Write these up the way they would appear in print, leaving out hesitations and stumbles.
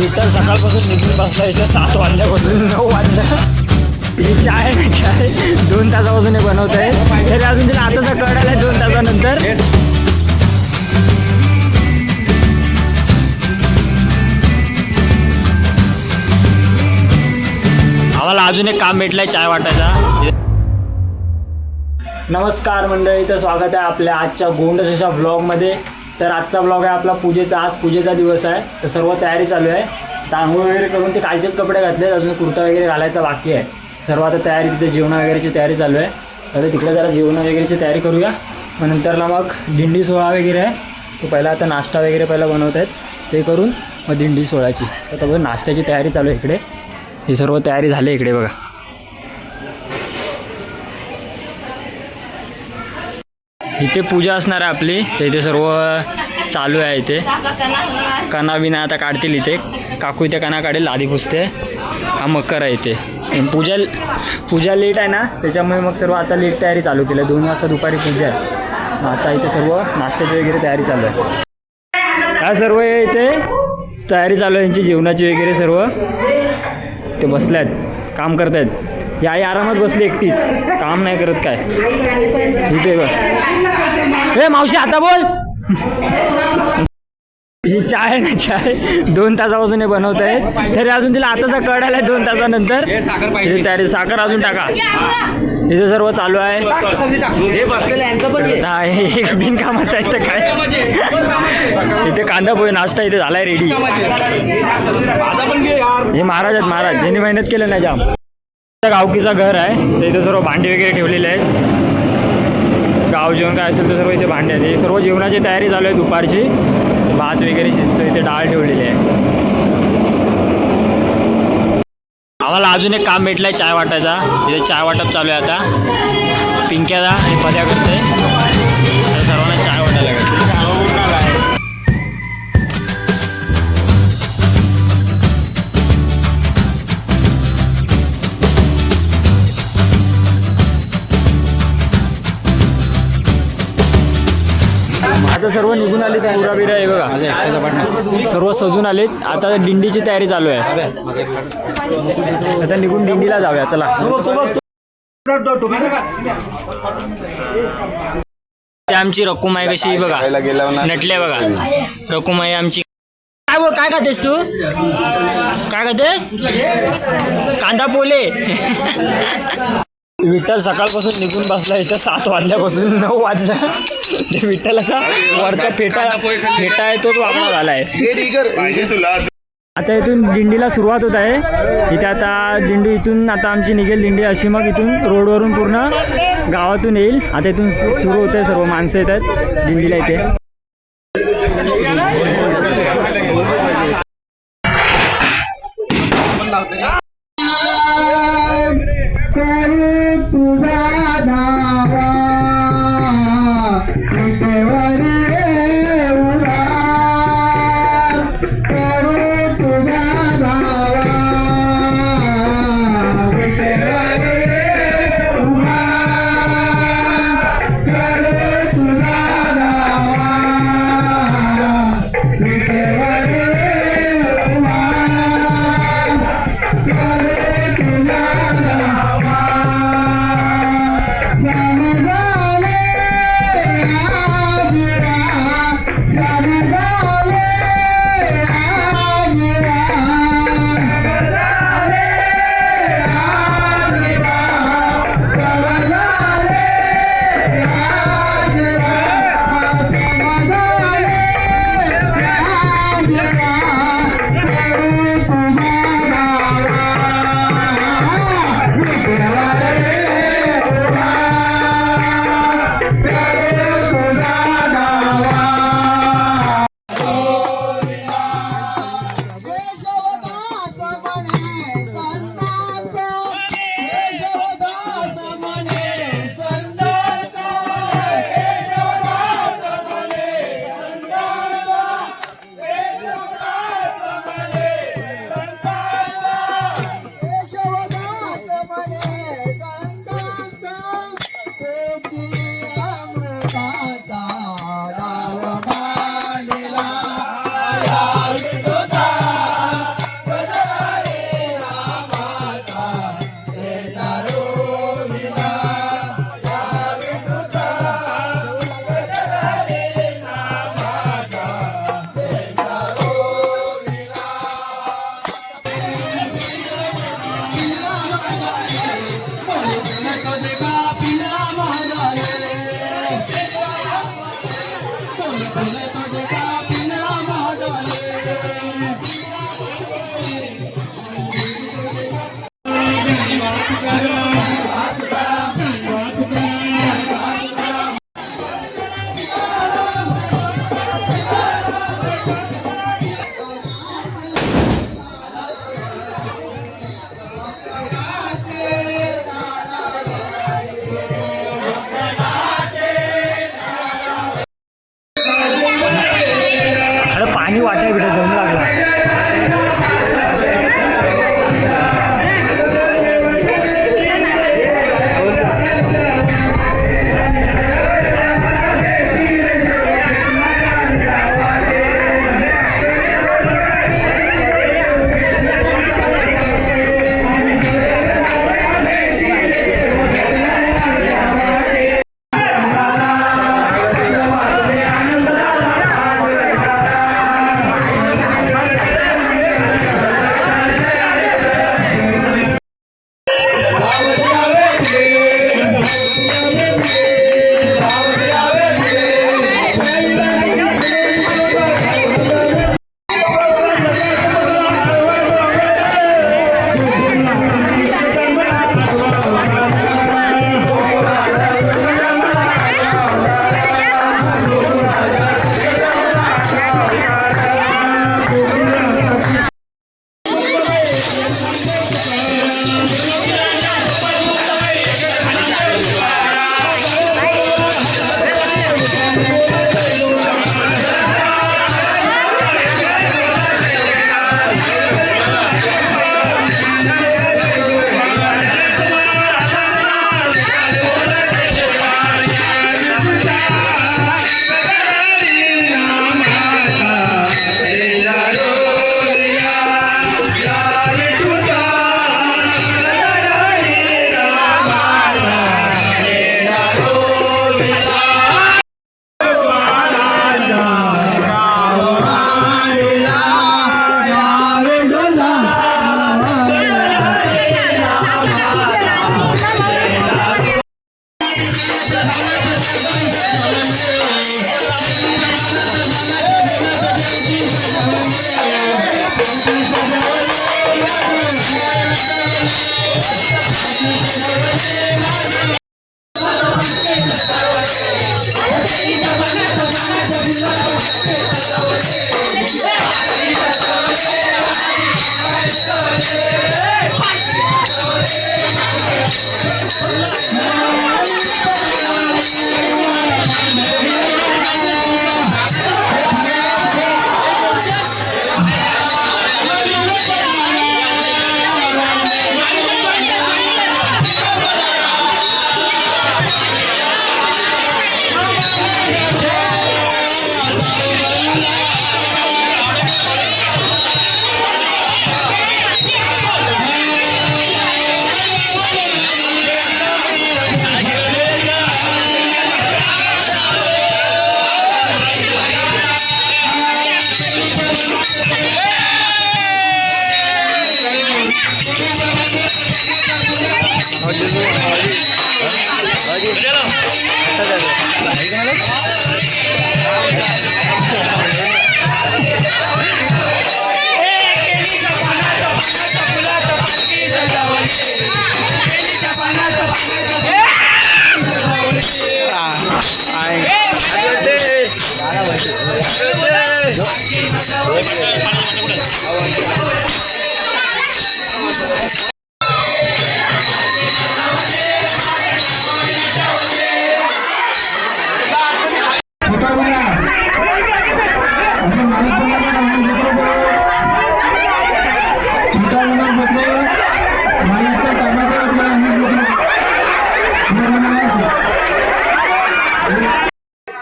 विठ्ठल सकाळपासून निघून बसला इथे 7 वाजल्यापासून 9 वाजल्या. ही चाय ना चाय 2 तासापासून हे बनवत आहे. तरी अजून तिला आताचा कळायला 2 तासानंतर. आम्हाला अजून एक काम भेटलंय चाय वाटायचा. नमस्कार मंडळी, तर स्वागत आहे आपल्या आजच्या गोंडस ब्लॉगमध्ये. तर आजचा ब्लॉग आहे आपला पूजेचा. आज पूजेचा दिवस आहे, तर सर्व तयारी चालू आहे. तांदूळ वगैरे करून ते कालचेच कपडे घातले, अजून कुर्ता वगैरे घालायचा बाकी आहे. सर्व आता तयारी, तिथे जेवण वगैरेची तयारी चालू आहे. आता तिकडे जरा जेवण वगैरेची तयारी करूया. मग नंतरला मग दिंडी सोहळा वगैरे आहे, तो पहिला आता नाश्ता वगैरे पहिला बनवत आहेत, ते करून मग दिंडी सोहळ्याची. आता बघा नाश्त्याची तयारी चालू आहे इकडे. ही सर्व तयारी झाली इकडे बघा. इथे पूजा असणार आहे आपली, तर इथे सर्व चालू आहे. इथे कणा बिना आता काढतील. इथे काकू इथे कणा काढेल, आधी पुसते. हा मकर आहे इथे. पूजा लेट आहे ना, त्याच्यामुळे मग सर्व आता लेट तयारी चालू केली. 2 वाजता दुपारी पूजा आहे. आता इथे सर्व नाश्त्याची वगैरे तयारी चालू आहे. हा सर्व इथे तयारी चालू आहे यांची जेवणाची वगैरे. सर्व ते बसले आहेत, काम करत आहेत. या आई आरामात बसली एकटीच, काम नाही करत काय. इथे बघ, हे मावशी आता बोल. ही चाय ना चाय 2 तासापासून हे बनवत आहेत. तरी अजून तिला आताचा कळायला 2 तासानंतर. इथे तयारी, साखर अजून टाका. इथे सर्व चालू आहे. नाही बिनकामाचं आहे तर काय. इथे कांदा पोहे नाश्ता इथे झालाय रेडी. हे महाराज आहेत, महाराज यांनी मेहनत केलं नाही जाम. गावकीचा घर आहे, तर इथे सर्व भांडी वगैरे ठेवलेले आहेत. गाव जेवण काय असेल तर सर्व इथे भांडे आहेत. हे सर्व जेवणाची तयारी चालू आहे दुपारची. भात वगैरे शिजतो, इथे डाळ ठेवलेली आहे. आम्हाला अजून एक काम भेटलंय चाय वाटायचा. इथे चाय वाटप चालू आहे आता. पिंक्याला आणि पद्या करते, सर्वांना चाय वाटायला लागेल. आता सर्व निघून आले, पुरा बिरा आहे बघा. सर्व सजून आलेत. आता दिंडीची तयारी चालू आहे. आता निघून दिंडीला जाऊया चला. ते आमची रकुमाई कशी बघा नटले बघा. रकुमाई आमची. काय खातेस तू? काय खातेस? कांदा पोले. विठ्ठल सकाळपासून निघून बसला इथं 7 वाजल्यापासून 9 वाजल्या. ते विठ्ठलाचा वरचा फेटा आहे, तोच वापरा झाला आहे. आता इथून दिंडीला सुरुवात होत आहे. इथे आता दिंडी इथून आता आमची निघेल दिंडी अशी. मग इथून रोडवरून पूर्ण गावातून येईल. आता इथून सुरू होत आहे, सर्व माणसं येत आहेत दिंडीला इथे. कधी वाटाय भेटत जाऊन लागला.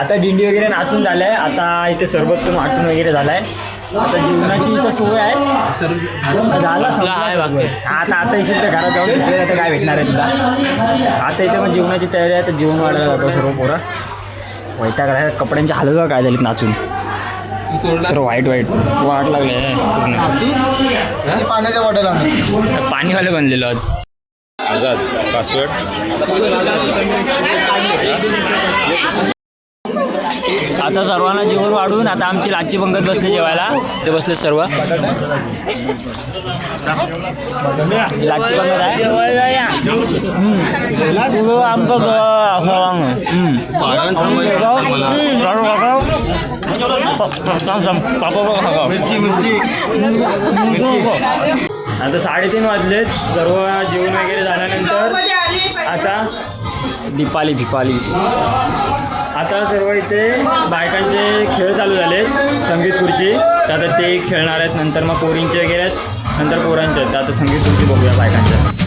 आता दिंडी वगैरे नाचून झालंय. आता इथे सरबत पण वाटून वगैरे झालाय. आता जेवणाची इथं सोय आहे. झाला आहे आता इथे घरात जाऊन आता काय भेटणार आहे तुला. आता इथे मग जेवणाची तयारी आहे. तर जेवण वाढायला जातो सर्व पोरं. वैताग आहे. कपड्यांच्या हालत काय झालीत नाचून सर्व वाईट वाट लागले पाण्याच्या बॉटल पाणीवाले बनलेलो आझाद पासवर्ड. आता सर्वांना जेवण वाढून आता आमची लाची पंगत बसले जेवायला. ते बसले सर्व लाची पंगत आहे. आता 3:30 वाजलेत. सर्व जेवण वगैरे झाल्यानंतर आता दीपाली आता सर्व इथे बायकांचे खेळ चालू झाले संगीत खुर्ची. तर आता ते खेळणार आहेत. नंतर मग पोरींचे वगैरे आहेत. नंतर पोरांचे आहेत. तर आता संगीत खुर्ची बघूया बायकांच्या.